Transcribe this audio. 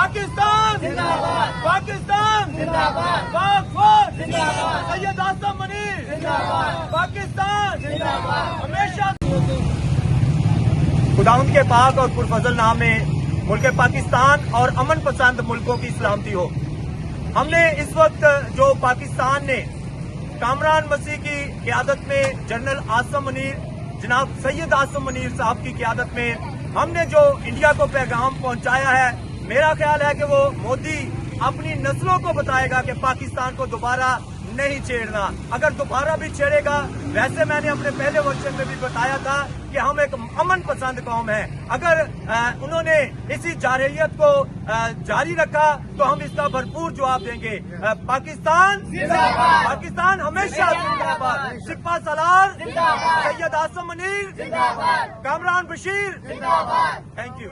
پاکستان زندہ باد، پاکستان زندہ باد، پاک فوج زندہ باد، سید آصم منیر زندہ باد، پاکستان زندہ باد ہمیشہ۔ خداوند کے پاک اور پرفضل نام میں ملک پاکستان اور امن پسند ملکوں کی سلامتی ہو۔ ہم نے اس وقت جو پاکستان نے کامران مسیح کی قیادت میں جنرل آصم منیر، جناب سید آصم منیر صاحب کی قیادت میں ہم نے جو انڈیا کو پیغام پہنچایا ہے، میرا خیال ہے کہ وہ مودی اپنی نسلوں کو بتائے گا کہ پاکستان کو دوبارہ نہیں چھیڑنا۔ اگر دوبارہ بھی چھیڑے گا، ویسے میں نے اپنے پہلے ورشن میں بھی بتایا تھا کہ ہم ایک امن پسند قوم ہیں، اگر انہوں نے اسی جارحیت کو جاری رکھا تو ہم اس کا بھرپور جواب دیں گے۔ پاکستان زندہ باد، پاکستان ہمیشہ زندہ باد، سپہ سالار زندہ باد، سید آصم منیر زندہ باد، کامران بشیر زندہ باد۔ Thank you.